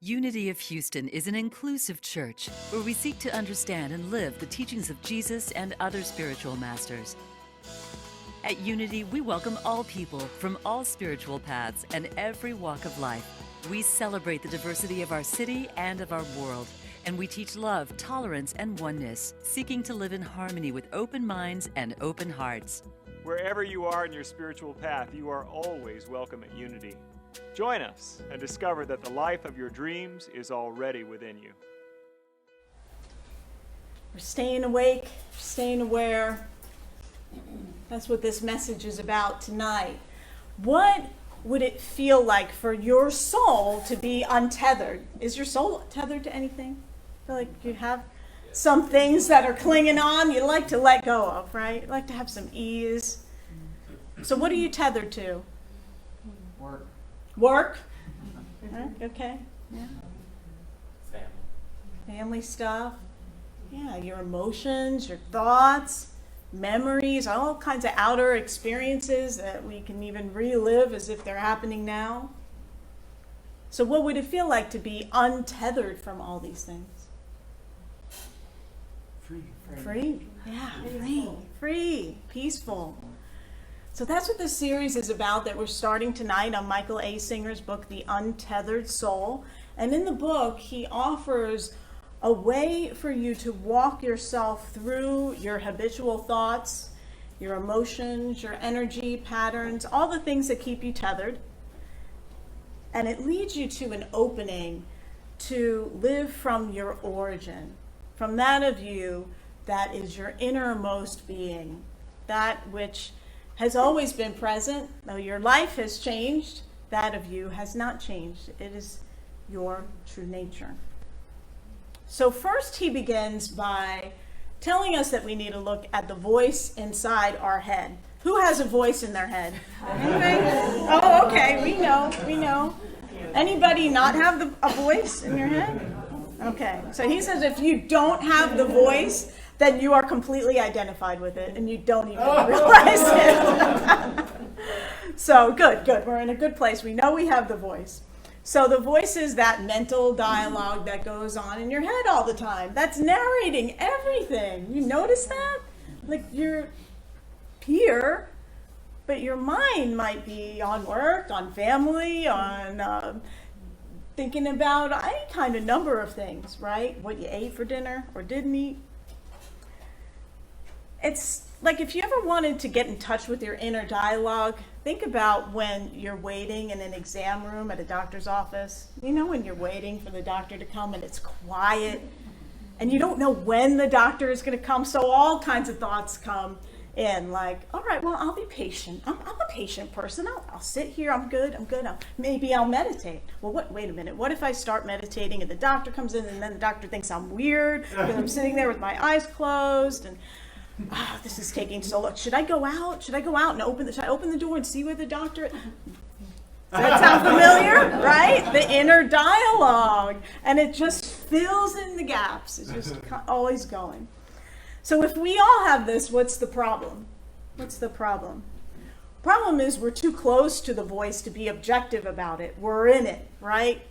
Unity of Houston is an inclusive church where we seek to understand and live the teachings of Jesus and other spiritual masters. At Unity, we welcome all people from all spiritual paths and every walk of life. We celebrate the diversity of our city and of our world, and we teach love, tolerance, and oneness, seeking to live in harmony with open minds and open hearts. Wherever you are in your spiritual path, you are always welcome at Unity. Join us and discover that the life of your dreams is already within you. We're staying awake, staying aware. That's what this message is about tonight. What would it feel like for your soul to be untethered? Is your soul tethered to anything? Feel like you have some things that are clinging on you like to let go of, right? You like to have some ease. So what are you tethered to? Work? Okay. Yeah. Family stuff. Yeah, your emotions, your thoughts, memories, all kinds of outer experiences that we can even relive as if they're happening now. So what would it feel like to be untethered from all these things? Free. Yeah, free, peaceful. So that's what this series is about that we're starting tonight on Michael A. Singer's book, The Untethered Soul. And in the book, he offers a way for you to walk yourself through your habitual thoughts, your emotions, your energy patterns, all the things that keep you tethered. And it leads you to an opening to live from your origin, from that of you that is your innermost being, that which has always been present. Though your life has changed, that of you has not changed. It is your true nature. So first he begins by telling us that we need to look at the voice inside our head. Who has a voice in their head? Anybody? Oh, okay, we know. Anybody not have a voice in your head? Okay, so he says if you don't have the voice, then you are completely identified with it and you don't even realize it. So good. We're in a good place. We know we have the voice. So the voice is that mental dialogue that goes on in your head all the time. That's narrating everything. You notice that? Like you're here, but your mind might be on work, on family, on thinking about any kind of number of things, right? What you ate for dinner or didn't eat. It's like if you ever wanted to get in touch with your inner dialogue, think about when you're waiting in an exam room at a doctor's office. You know when you're waiting for the doctor to come and it's quiet and you don't know when the doctor is going to come, so all kinds of thoughts come in like, all right, well, I'll be patient. I'm a patient person. I'll sit here. I'm good. Maybe I'll meditate. Well, wait a minute. What if I start meditating and the doctor comes in and then the doctor thinks I'm weird because I'm sitting there with my eyes closed and this is taking so long. Should I go out and should I open the door and see where the doctor is? Does that sound familiar? Right? The inner dialogue. And it just fills in the gaps. It's just always going. So if we all have this, what's the problem? Problem is we're too close to the voice to be objective about it. We're in it, right?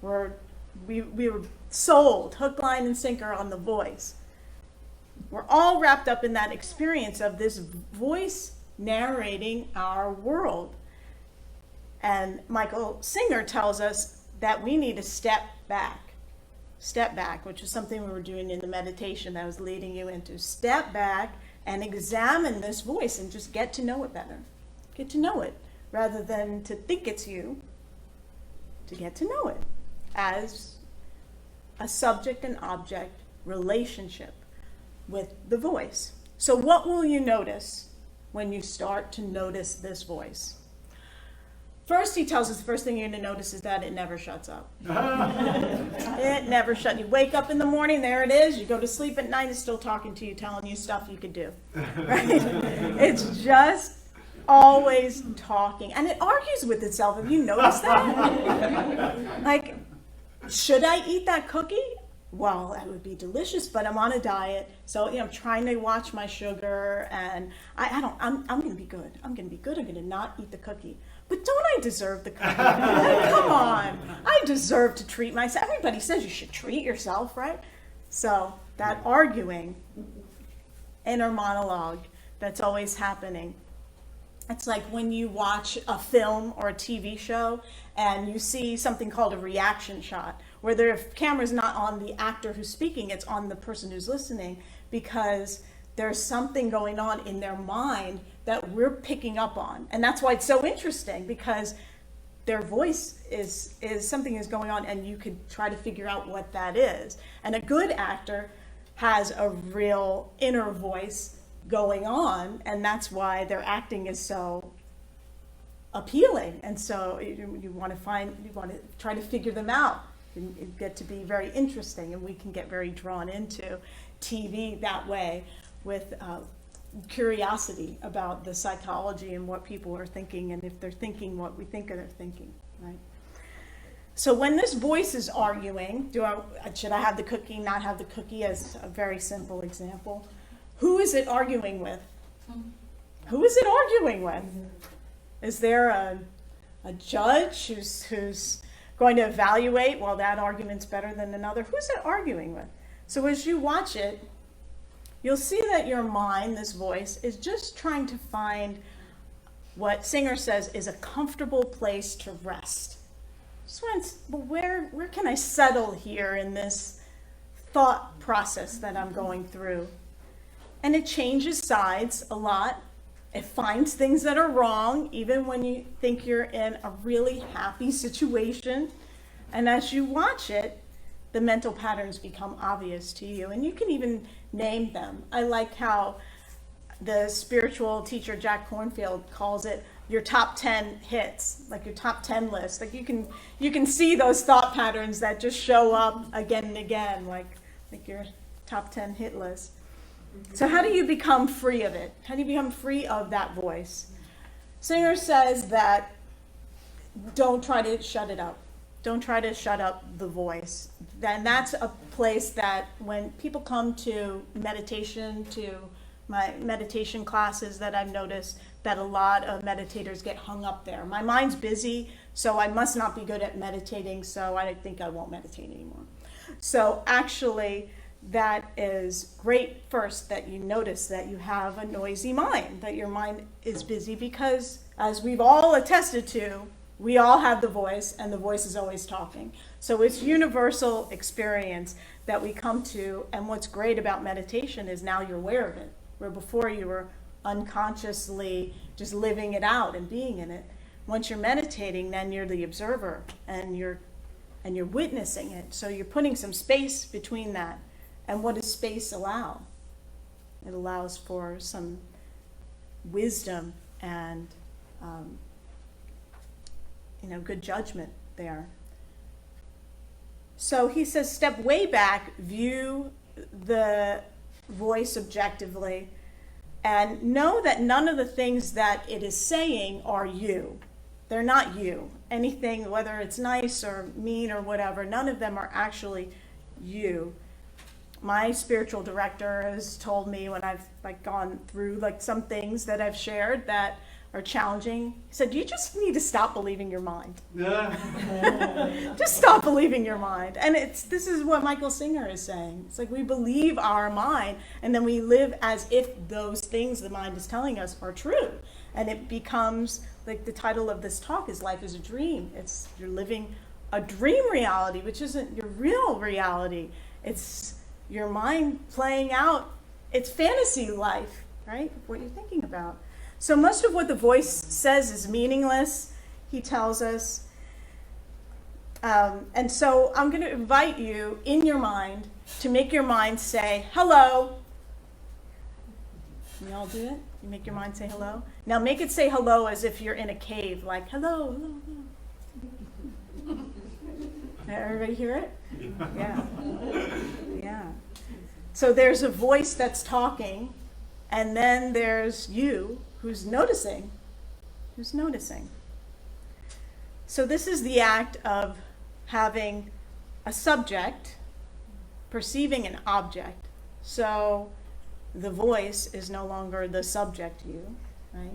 We were sold, hook, line, and sinker on the voice. We're all wrapped up in that experience of this voice narrating our world. And Michael Singer tells us that we need to step back, which is something we were doing in the meditation that I was leading you into. Step back and examine this voice and just get to know it better. Get to know it rather than to think it's you, to get to know it as a subject and object relationship with the voice. So what will you notice when you start to notice this voice? First, he tells us the first thing you're going to notice is that it never shuts up. It never shuts. You wake up in the morning, there it is. You go to sleep at night, it's still talking to you, telling you stuff you could do. Right? It's just always talking. And it argues with itself. Have you noticed that? Like, should I eat that cookie? Well, that would be delicious, but I'm on a diet, so I'm trying to watch my sugar, and I'm going to be good. I'm going to not eat the cookie. but don't I deserve the cookie? Come on, I deserve to treat myself. Everybody says you should treat yourself, right? So that arguing, inner monologue that's always happening. It's like when you watch a film or a TV show and you see something called a reaction shot, where the camera's not on the actor who's speaking, it's on the person who's listening, because there's something going on in their mind that we're picking up on. And that's why it's so interesting, because their voice is something is going on, and you could try to figure out what that is. And a good actor has a real inner voice going on, and that's why their acting is so appealing. And so you want to try to figure them out and get to be very interesting, and we can get very drawn into TV that way with curiosity about the psychology and what people are thinking, and if they're thinking what we think they're thinking, right? So when this voice is arguing, should I have the cookie, not have the cookie, as a very simple example, who is it arguing with? Who is it arguing with? Is there a judge who's going to evaluate, well, that argument's better than another? Who's it arguing with? So as you watch it, you'll see that your mind, this voice, is just trying to find what Singer says is a comfortable place to rest. Just wants, well, where can I settle here in this thought process that I'm going through? And it changes sides a lot. It finds things that are wrong, even when you think you're in a really happy situation. And as you watch it, the mental patterns become obvious to you, and you can even name them. I like how the spiritual teacher Jack Kornfield calls it your top 10 hits, like your top 10 list. Like you can see those thought patterns that just show up again and again, like your top 10 hit list. So how do you become free of it? How do you become free of that voice? Singer says that don't try to shut it up. Don't try to shut up the voice. And that's a place that when people come to meditation, to my meditation classes, that I've noticed that a lot of meditators get hung up there. My mind's busy, so I must not be good at meditating, so I think I won't meditate anymore. So actually, that is great first that you notice that you have a noisy mind, that your mind is busy, because as we've all attested to, we all have the voice, and the voice is always talking. So it's universal experience that we come to, and what's great about meditation is now you're aware of it, where before you were unconsciously just living it out and being in it. Once you're meditating, then you're the observer, and you're witnessing it. So you're putting some space between that. And what does space allow? It allows for some wisdom and good judgment there. So he says, step way back, view the voice objectively, and know that none of the things that it is saying are you. They're not you. Anything, whether it's nice or mean or whatever, none of them are actually you. My spiritual director has told me when I've gone through some things that I've shared that are challenging, he said, you just need to stop believing your mind. Just stop believing your mind. And this is what Michael Singer is saying. It's like we believe our mind, and then we live as if those things the mind is telling us are true. And it becomes, like the title of this talk is Life is a Dream. You're living a dream reality, which isn't your real reality. It's your mind playing out its fantasy life, right? What you're thinking about. So most of what the voice says is meaningless, he tells us. And so I'm going to invite you in your mind to make your mind say, hello. Can you all do it? You make your mind say hello? Now make it say hello as if you're in a cave, like hello, hello, hello. Everybody hear it? Yeah. Yeah. So there's a voice that's talking, and then there's you who's noticing. So this is the act of having a subject, perceiving an object. So the voice is no longer the subject you, right?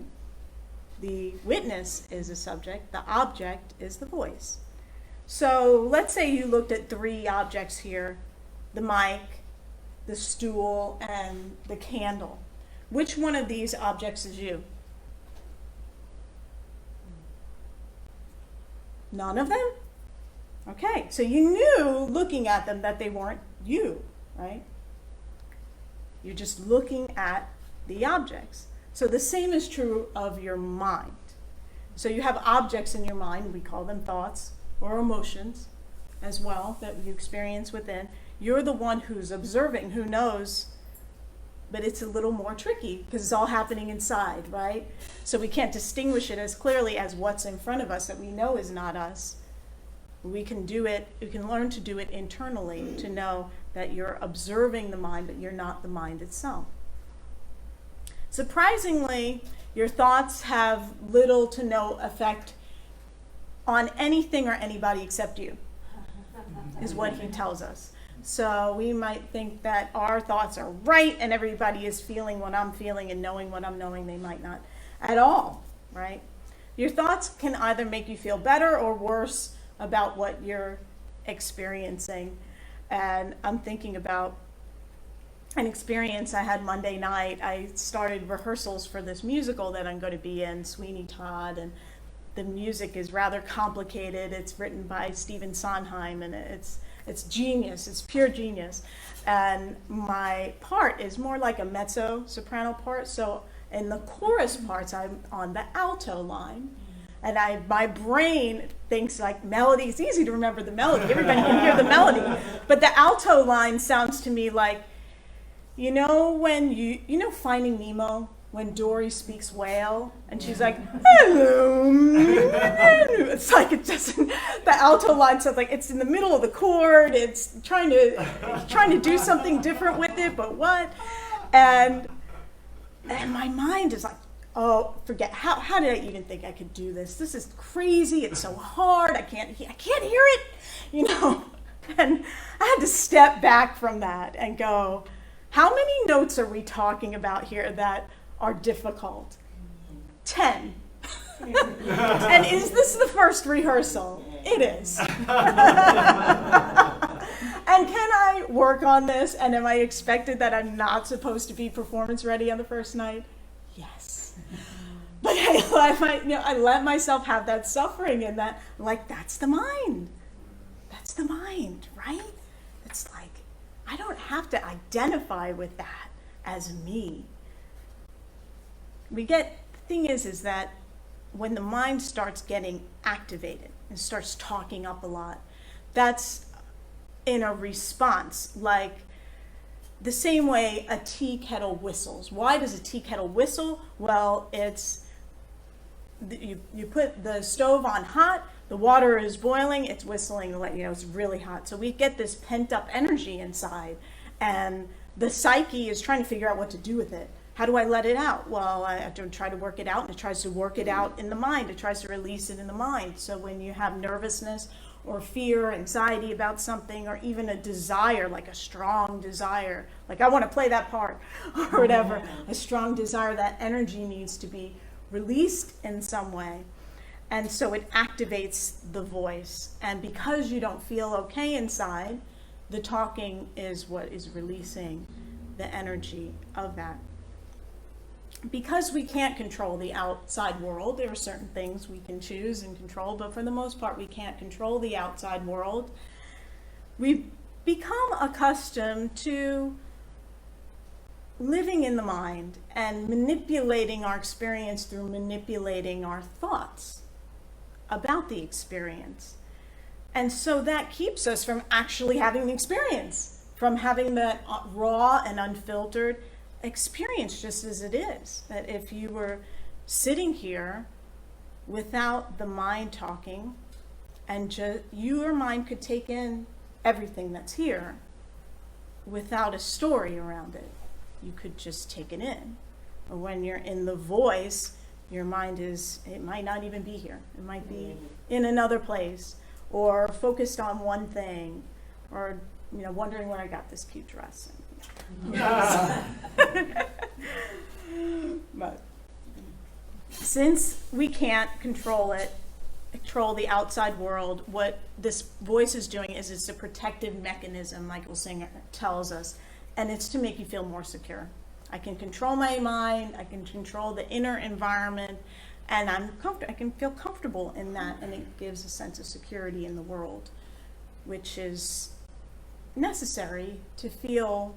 The witness is a subject, the object is the voice. So let's say you looked at 3 objects here, the mic, the stool, and the candle. Which one of these objects is you? None of them? Okay, so you knew looking at them that they weren't you, right? You're just looking at the objects. So the same is true of your mind. So you have objects in your mind, we call them thoughts or emotions as well, that you experience within. You're the one who's observing, who knows, but it's a little more tricky because it's all happening inside, right? So we can't distinguish it as clearly as what's in front of us that we know is not us. We can do it, we can learn to do it internally, to know that you're observing the mind, but you're not the mind itself. Surprisingly, your thoughts have little to no effect on anything or anybody except you, is what he tells us. So we might think that our thoughts are right and everybody is feeling what I'm feeling and knowing what I'm knowing. They might not at all, right? Your thoughts can either make you feel better or worse about what you're experiencing. And I'm thinking about an experience I had Monday night. I started rehearsals for this musical that I'm going to be in, Sweeney Todd, and the music is rather complicated. It's written by Stephen Sondheim, and it's genius. It's pure genius. And my part is more like a mezzo-soprano part. So in the chorus parts, I'm on the alto line. And my brain thinks like melody. It's easy to remember the melody. Everybody can hear the melody. But the alto line sounds to me like, you know when you know Finding Nemo, when Dory speaks whale and she's like, hello. It's like it doesn't, the alto line sounds like it's in the middle of the chord. It's trying to do something different with it, but what? And my mind is like, oh, forget, how did I even think I could do this? This is crazy, it's so hard, I can't hear it, you know? And I had to step back from that and go, how many notes are we talking about here that are difficult? 10. And is this the first rehearsal? It is. And can I work on this? And am I expected that I'm not supposed to be performance ready on the first night? Yes. But I let myself have that suffering, and that, like, that's the mind. That's the mind, right? It's like, I don't have to identify with that as me. The thing is that when the mind starts getting activated and starts talking up a lot, that's in a response, like the same way a tea kettle whistles. Why does a tea kettle whistle? Well, you put the stove on hot, the water is boiling, it's whistling, it's really hot. So we get this pent up energy inside, and the psyche is trying to figure out what to do with it. How do I let it out? Well, I have to try to work it out, and it tries to work it out in the mind. It tries to release it in the mind. So when you have nervousness or fear, anxiety about something, or even a desire, like a strong desire, like I want to play that part or whatever, a strong desire, that energy needs to be released in some way. And so it activates the voice. And because you don't feel okay inside, the talking is what is releasing the energy of that. Because we can't control the outside world, there are certain things we can choose and control, but for the most part, we can't control the outside world. We've become accustomed to living in the mind and manipulating our experience through manipulating our thoughts about the experience. And so that keeps us from actually having the experience, from having that raw and unfiltered experience just as it is. That if you were sitting here without the mind talking, and your mind could take in everything that's here without a story around it. You could just take it in. Or when you're in the voice, your mind it might not even be here. It might be in another place, or focused on one thing, or wondering where I got this cute dress. But Since we can't control the outside world, what this voice is doing is it's a protective mechanism, Michael Singer tells us, and it's to make you feel more secure. I can control my mind, I can control the inner environment, and I can feel comfortable in that, and it gives a sense of security in the world, which is necessary to feel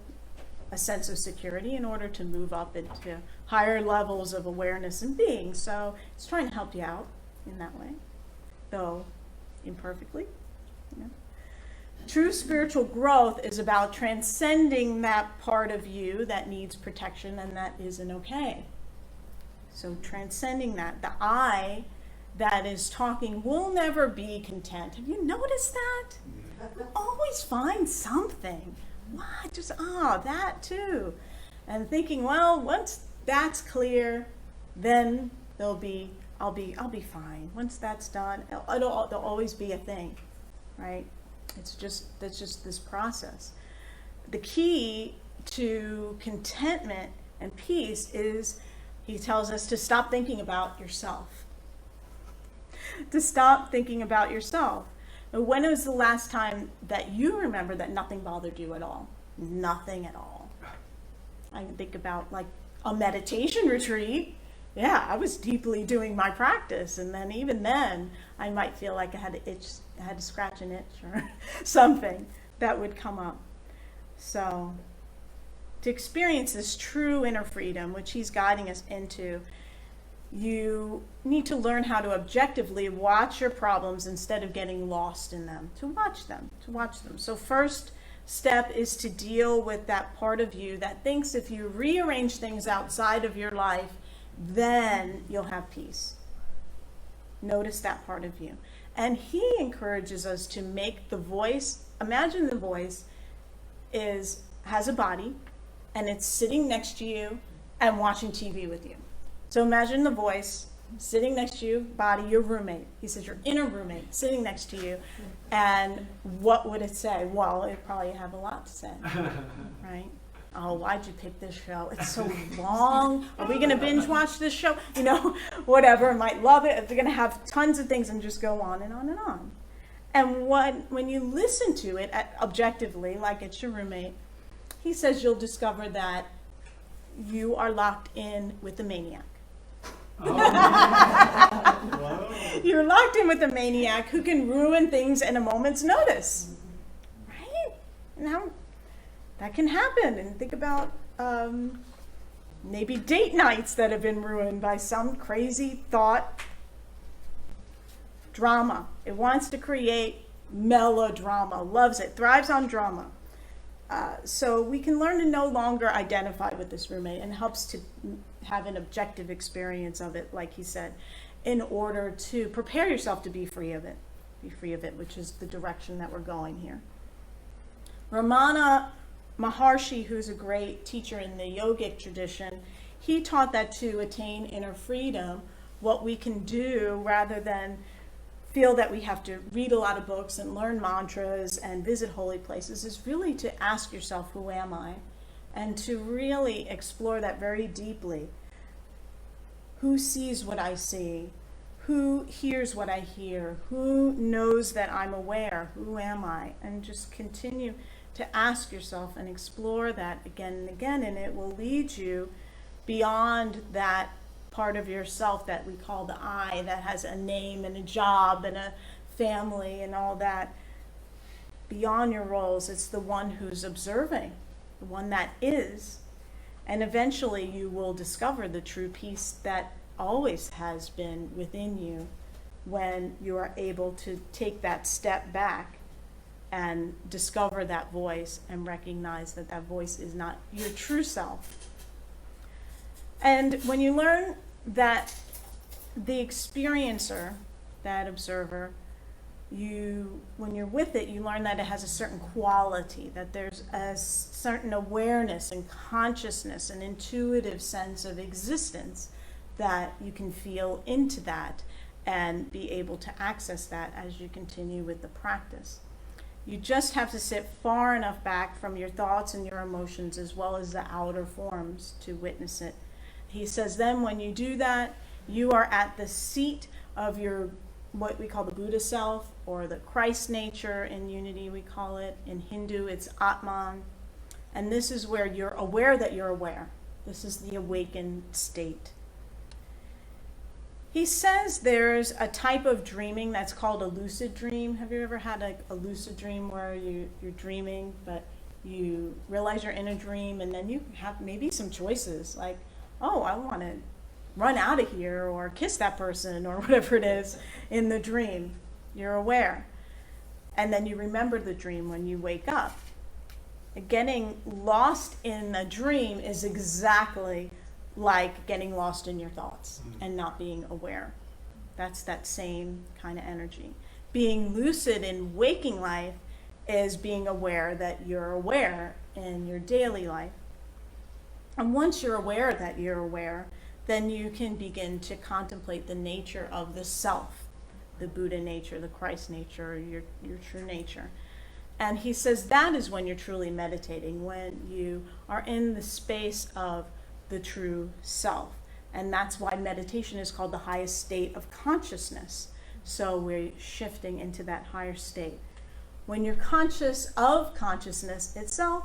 a sense of security in order to move up into higher levels of awareness and being. So it's trying to help you out in that way, though imperfectly. You know? True spiritual growth is about transcending that part of you that needs protection and that isn't okay. So transcending that, the I that is talking will never be content. Have you noticed that? We'll always find something. What? Just, that too. And thinking, well, once that's clear, then I'll be fine. Once that's done, there'll always be a thing, right? That's just this process. The key to contentment and peace is, he tells us, to stop thinking about yourself. To stop thinking about yourself. When was the last time that you remember that nothing bothered you at all? Nothing at all. I can think about like a meditation retreat. Yeah, I was deeply doing my practice, and then even then I might feel like I had to scratch an itch or something that would come up. So to experience this true inner freedom, which he's guiding us into, you need to learn how to objectively watch your problems instead of getting lost in them, to watch them. So first step is to deal with that part of you that thinks if you rearrange things outside of your life, then you'll have peace. Notice that part of you. And he encourages us to make the voice, imagine the voice has a body and it's sitting next to you and watching TV with you. So imagine the voice sitting next to you, body, your roommate. He says your inner roommate sitting next to you. And what would it say? Well, it'd probably have a lot to say, right? Oh, why'd you pick this show? It's so long. Are we going to binge watch this show? You know, whatever. I might love it. They're going to have tons of things and just go on and on and on. And when you listen to it objectively, like it's your roommate, he says you'll discover that you are locked in with a maniac. Oh. You're locked in with a maniac who can ruin things in a moment's notice, right? Now, that can happen. And think about maybe date nights that have been ruined by some crazy thought. Drama. It wants to create melodrama, loves it, thrives on drama. So we can learn to no longer identify with this roommate, and helps to have an objective experience of it, like he said, in order to prepare yourself to be free of it. Be free of it, which is the direction that we're going here. Ramana Maharshi, who's a great teacher in the yogic tradition, he taught that to attain inner freedom, what we can do rather than feel that we have to read a lot of books and learn mantras and visit holy places is really to ask yourself, who am I? And to really explore that very deeply. Who sees what I see? Who hears what I hear? Who knows that I'm aware? Who am I? And just continue to ask yourself and explore that again and again, and it will lead you beyond that part of yourself that we call the I, that has a name and a job and a family and all that. Beyond your roles, it's the one who's observing, the one that is, and eventually you will discover the true peace that always has been within you when you are able to take that step back and discover that voice and recognize that that voice is not your true self. And when you learn that the experiencer, that observer, when you're with it, you learn that it has a certain quality, that there's a certain awareness and consciousness and intuitive sense of existence that you can feel into that and be able to access that as you continue with the practice. You just have to sit far enough back from your thoughts and your emotions as well as the outer forms to witness it. He says then when you do that, You are at the seat of your, what we call the Buddha self, or the Christ nature. In Unity we call it. In Hindu it's Atman. And this is where you're aware that you're aware. This is the awakened state. He says there's a type of dreaming that's called a lucid dream. Have you ever had a lucid dream where you're dreaming, but you realize you're in a dream, and then you have maybe some choices like, oh, I want to run out of here or kiss that person or whatever it is in the dream. You're aware. And then you remember the dream when you wake up. Getting lost in a dream is exactly like getting lost in your thoughts and not being aware. That's that same kind of energy. Being lucid in waking life is being aware that you're aware in your daily life. And once you're aware that you're aware, then you can begin to contemplate the nature of the self, the Buddha nature, the Christ nature, your true nature. And he says that is when you're truly meditating, when you are in the space of the true self. And that's why meditation is called the highest state of consciousness. So we're shifting into that higher state. When you're conscious of consciousness itself,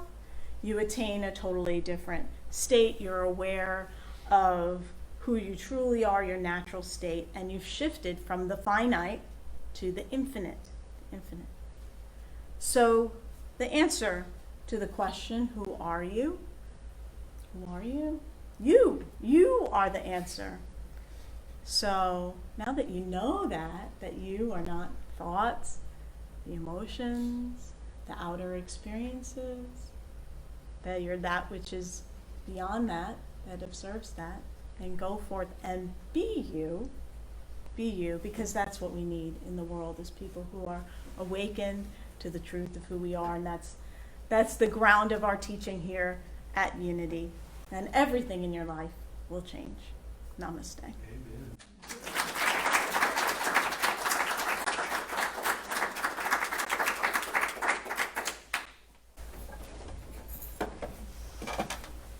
you attain a totally different state. You're aware of who you truly are, your natural state, and you've shifted from the finite to the infinite. So the answer to the question, who are you? Who are you? You are the answer. So now that you know that you are not thoughts, the emotions, the outer experiences, that you're that which is beyond that observes that, and go forth and be you, because that's what we need in the world, is people who are awakened to the truth of who we are. And that's the ground of our teaching here at Unity. And everything in your life will change. Namaste. Amen.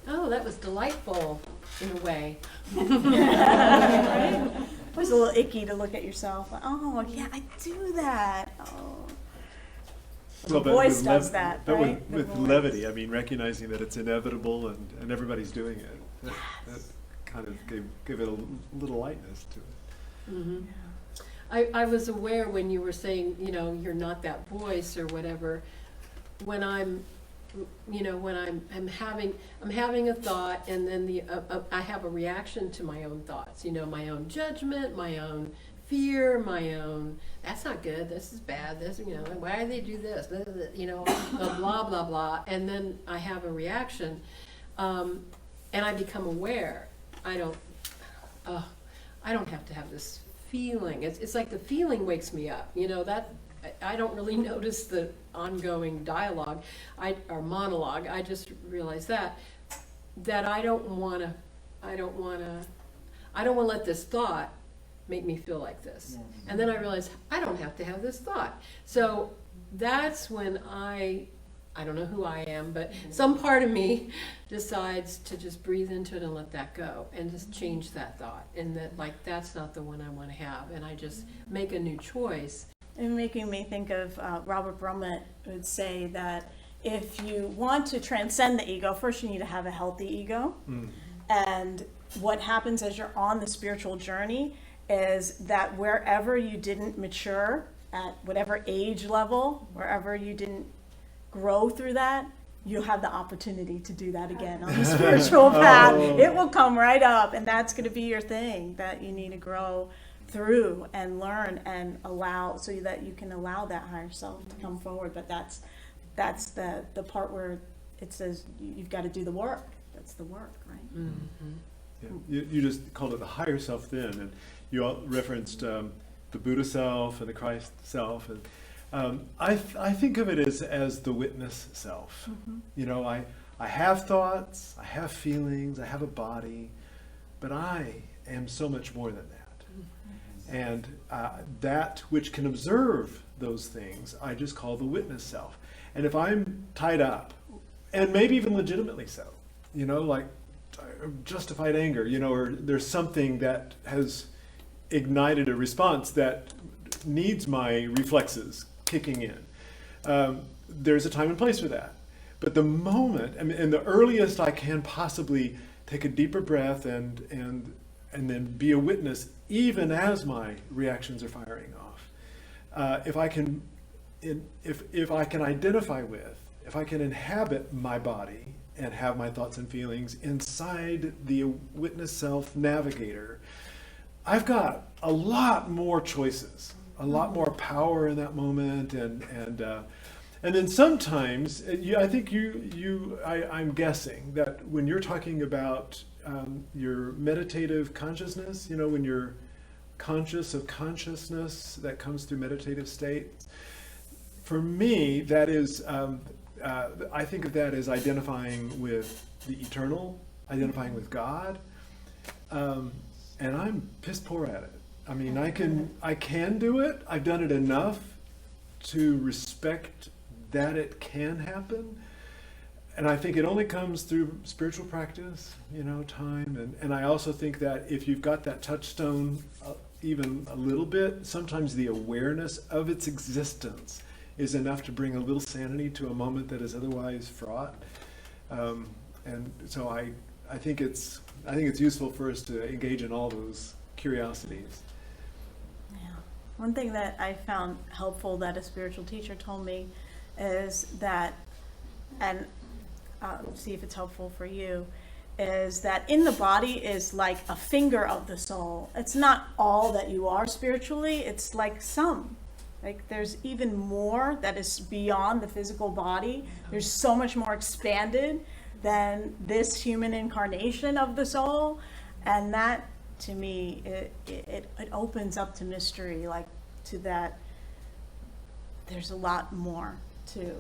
Oh, that was delightful in a way. Right? It was a little icky to look at yourself. Like, oh, yeah, I do that. Oh. Well, The voice does that, but right? with The voice. levity, I mean, recognizing that it's inevitable and everybody's doing it. That kind of gave it a little lightness to it. Mm-hmm. I was aware when you were saying, you're not that voice or whatever, when I'm having a thought, and then I have a reaction to my own thoughts, my own judgment, my own fear, my own, that's not good, this is bad, this, why do they do this, blah, blah, blah. And then I have a reaction, and I become aware. I don't have to have this feeling. It's like the feeling wakes me up, that I don't really notice the ongoing dialogue or monologue. I just realize that I don't want to let this thought make me feel like this. And then I realize I don't have to have this thought. So that's when I don't know who I am, but some part of me decides to just breathe into it and let that go and just change that thought. And that, that's not the one I want to have. And I just make a new choice. And making me think of Robert Brummett would say that if you want to transcend the ego, first you need to have a healthy ego. And what happens as you're on the spiritual journey is that wherever you didn't mature, at whatever age level, wherever you didn't grow through that, you'll have the opportunity to do that again on the spiritual path. It will come right up, and that's going to be your thing that you need to grow through and learn and allow, so that you can allow that higher self to come forward. But that's the part where it says you've got to do the work. That's the work, right? Mm-hmm. Yeah. You just called it the higher self then, and you all referenced the Buddha self and the Christ self, and I think of it as the witness self. I have thoughts, I have feelings, I have a body, but I am so much more than that. And that which can observe those things, I just call the witness self. And if I'm tied up, and maybe even legitimately so, like justified anger, or there's something that has ignited a response that needs my reflexes kicking in. There's a time and place for that. But the moment, and the earliest I can possibly take a deeper breath and then be a witness, even as my reactions are firing off. If I can identify with, if I can inhabit my body and have my thoughts and feelings inside the witness self navigator, I've got a lot more choices, a lot more power in that moment, and then sometimes I think I'm guessing that when you're talking about your meditative consciousness, when you're conscious of consciousness that comes through meditative states, for me that is I think of that as identifying with the eternal, identifying with God, and I'm piss poor at it. I mean, I can do it. I've done it enough to respect that it can happen, and I think it only comes through spiritual practice, time, and I also think that if you've got that touchstone even a little bit, sometimes the awareness of its existence is enough to bring a little sanity to a moment that is otherwise fraught. And so I think it's useful for us to engage in all those curiosities. Yeah. One thing that I found helpful that a spiritual teacher told me is that, and see if it's helpful for you, is that in the body is like a finger of the soul. It's not all that you are spiritually, it's like some. Like there's even more that is beyond the physical body. There's so much more expanded than this human incarnation of the soul. And that, to me, it opens up to mystery, like to that there's a lot more to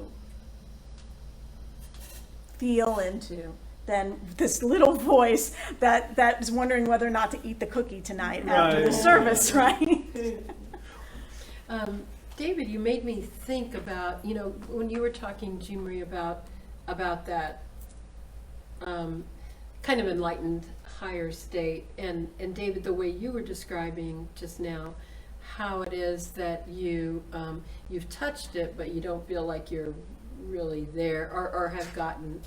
feel into than this little voice that is wondering whether or not to eat the cookie tonight after the service, right? David, you made me think about, when you were talking, Jeanmarie, about that kind of enlightened higher state, and David, the way you were describing just now, how it is that you've touched it, but you don't feel like you're really there or have gotten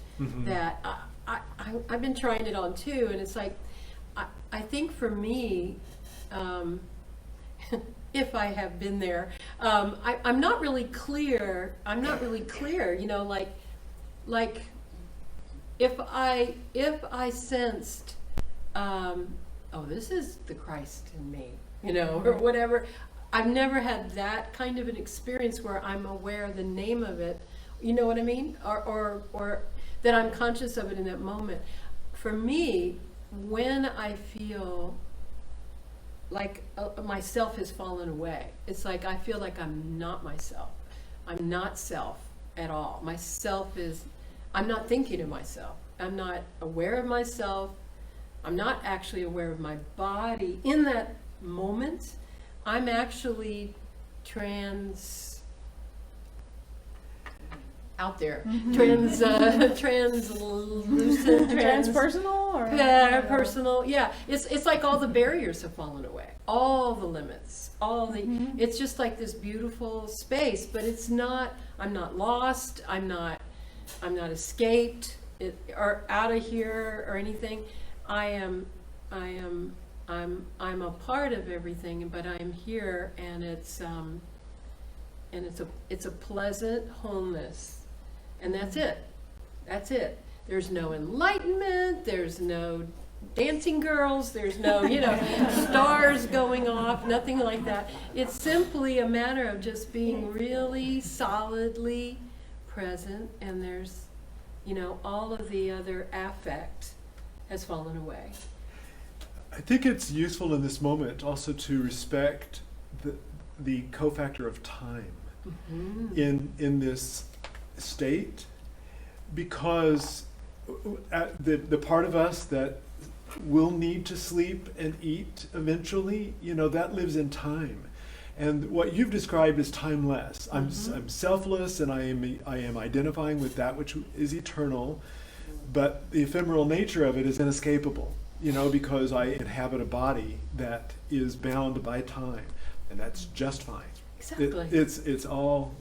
that. I've been trying it on too, and it's like, I think for me, if I have been there, I'm not really clear. Like if I sensed, this is the Christ in me, or whatever. I've never had that kind of an experience where I'm aware of the name of it. You know what I mean? Or that I'm conscious of it in that moment. For me, when I feel like myself has fallen away, it's like I feel like I'm not myself. I'm not self at all. I'm not thinking of myself. I'm not aware of myself. I'm not actually aware of my body. In that moment, I'm actually out there, translucent, Transpersonal, or personal. Yeah, it's like all the barriers have fallen away, all the limits, it's just like this beautiful space. But it's not. I'm not lost. I'm not escaped or out of here or anything. I'm a part of everything, but I'm here, and it's a pleasant wholeness. And that's it. There's no enlightenment, there's no dancing girls, there's no, stars going off, nothing like that. It's simply a matter of just being really solidly present, and there's, all of the other affect has fallen away. I think it's useful in this moment also to respect the cofactor of time in this state, because the part of us that will need to sleep and eat eventually, that lives in time. And what you've described is timeless. I'm selfless, and I am identifying with that which is eternal. but the ephemeral nature of it is inescapable, because I inhabit a body that is bound by time, and that's just fine. Exactly. It's all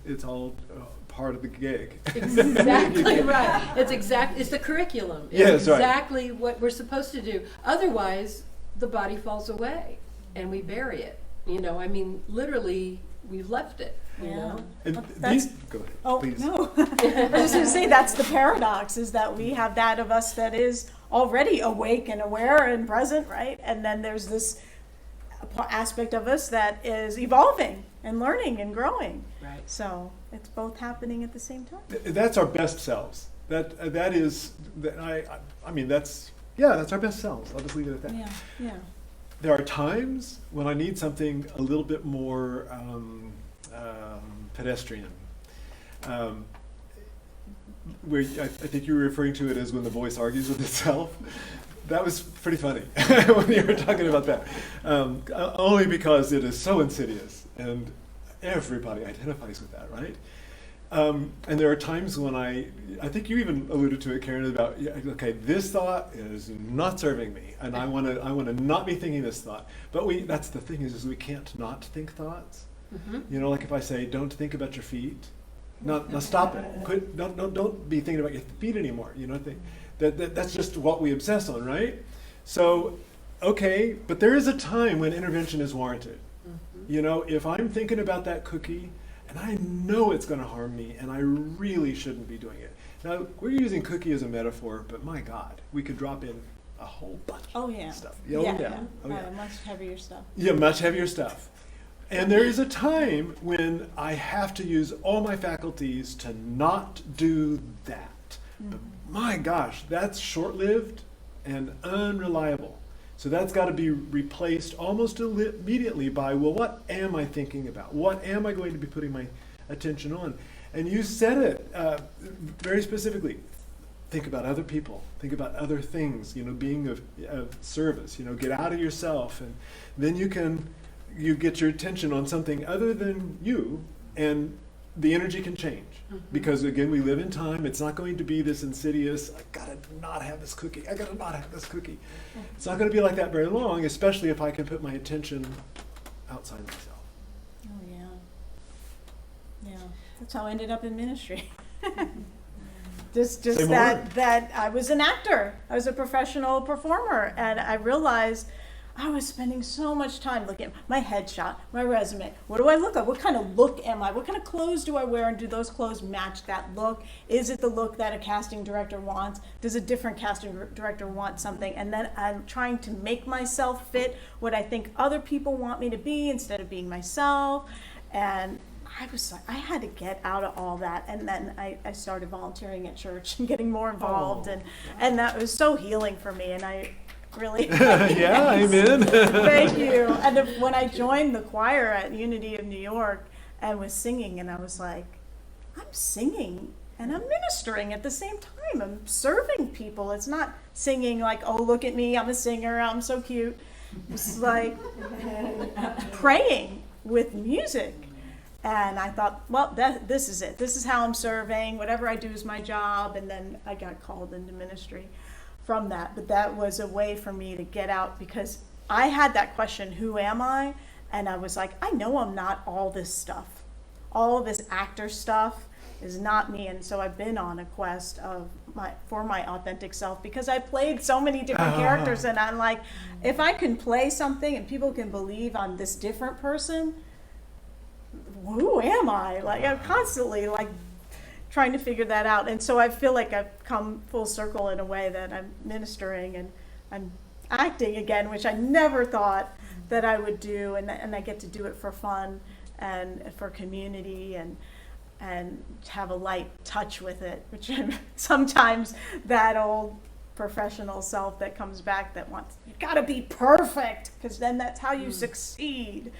part of the gig. Exactly right. It's the curriculum. It's Yes, right. exactly what we're supposed to do. Otherwise, the body falls away and we bury it. Literally, we've left it. You know. And That's- go ahead, Oh, please. no. I was just going to say that's the paradox, is that we have that of us that is already awake and aware and present, right? And then there's this aspect of us that is evolving and learning and growing. Right. So it's both happening at the same time. That's our best selves. That's our best selves. I'll just leave it at that. Yeah. There are times when I need something a little bit more pedestrian. Where I think you were referring to it as when the voice argues with itself. That was pretty funny when you were talking about that. Only because it is so insidious, and everybody identifies with that, right? And there are times when I think you even alluded to it, Karen, about, okay, this thought is not serving me, and I want to not be thinking this thought. But that's the thing is we can't not think thoughts. Mm-hmm. Like if I say, don't think about your feet, now stop it. Quit. Don't be thinking about your feet anymore. That's just what we obsess on, right? So, okay, but there is a time when intervention is warranted. Mm-hmm. If I'm thinking about that cookie, and I know it's going to harm me, and I really shouldn't be doing it. Now, we're using cookie as a metaphor, but my God, we could drop in a whole bunch of stuff. Much heavier stuff. Yeah, much heavier stuff. And there is a time when I have to use all my faculties to not do that. Mm-hmm. But my gosh, that's short-lived and unreliable. So that's got to be replaced almost immediately by, well, what am I thinking about? What am I going to be putting my attention on? And you said it very specifically. Think about other people. Think about other things, being of service. Get out of yourself. And then you get your attention on something other than you, and the energy can change. Mm-hmm. Because again, we live in time. It's not going to be this insidious, I gotta not have this cookie. I gotta not have this cookie. Mm-hmm. It's not going to be like that very long, especially if I can put my attention outside myself. Oh yeah. That's how I ended up in ministry. just that I was an actor. I was a professional performer, and I realized I was spending so much time looking at my headshot, my resume. What do I look like? What kind of look am I? What kind of clothes do I wear? And do those clothes match that look? Is it the look that a casting director wants? Does a different casting director want something? And then I'm trying to make myself fit what I think other people want me to be instead of being myself. And I was like, I had to get out of all that. And then I started volunteering at church and getting more involved. And that was so healing for me. And I really. Yeah, amen. Thank you. And when I joined the choir at Unity of New York and was singing, and I was like, I'm singing and I'm ministering at the same time. I'm serving people. It's not singing like, oh, look at me, I'm a singer, I'm so cute. It's like praying with music. And I thought, well, this is it. This is how I'm serving. Whatever I do is my job. And then I got called into ministry from that. But that was a way for me to get out, because I had that question, who am I? And I was like, I know I'm not all this stuff. All of this actor stuff is not me. And so I've been on a quest for my authentic self, because I played so many different characters, and I'm like, if I can play something and people can believe I'm this different person, who am I? Like, I'm constantly like trying to figure that out. And so I feel like I've come full circle in a way that I'm ministering and I'm acting again, which I never thought that I would do. And I get to do it for fun and for community and have a light touch with it, which sometimes that old professional self that comes back that wants, you gotta be perfect, because then that's how you succeed.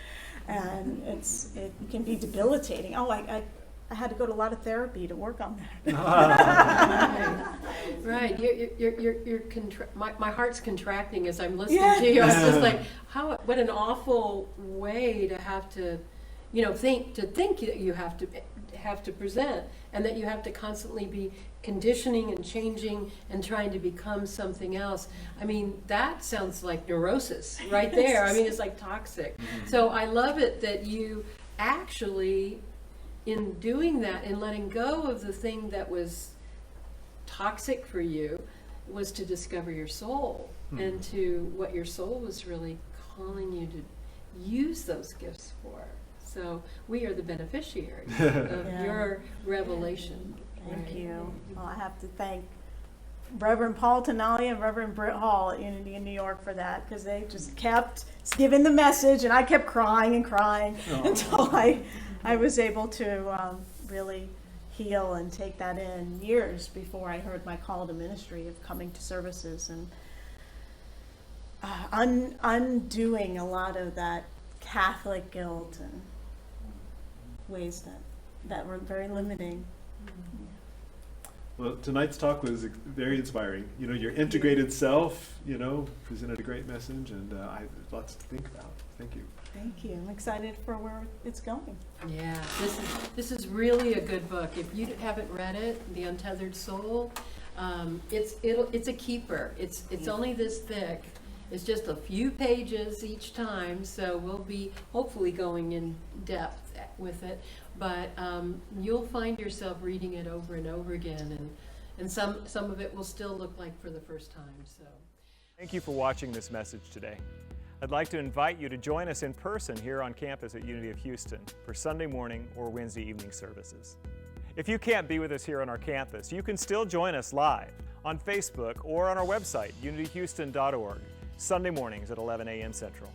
And it can be debilitating. Oh, I had to go to a lot of therapy to work on that. Right. My heart's contracting as I'm listening to you. I was just like, what an awful way to have to, think that you have to have to present, and that you have to constantly be conditioning and changing and trying to become something else. I mean, that sounds like neurosis right there. I mean, it's like toxic. So I love it that you actually, in doing that and letting go of the thing that was toxic for you, was to discover your soul and to what your soul was really calling you to use those gifts for. So we are the beneficiaries of your revelation. Thank you. Well, I have to thank Reverend Paul Tenali and Reverend Britt Hall at Unity in New York for that, because they just kept giving the message, and I kept crying and crying until I was able to really heal and take that in years before I heard my call to ministry of coming to services and undoing a lot of that Catholic guilt and ways that were very limiting. Well, tonight's talk was very inspiring. You know, your integrated self, you know, presented a great message, and I have lots to think about. Thank you. Thank you. I'm excited for where it's going. Yeah, this is really a good book. If you haven't read it, The Untethered Soul, it's a keeper. It's only this thick. It's just a few pages each time, so we'll be hopefully going in depth with it. But you'll find yourself reading it over and over again, and some of it will still look like for the first time. So, Thank you for watching this message today. I'd like to invite you to join us in person here on campus at Unity of Houston for Sunday morning or Wednesday evening services. If you can't be with us here on our campus, you can still join us live on Facebook or on our website, unityhouston.org, Sunday mornings at 11 a.m. Central.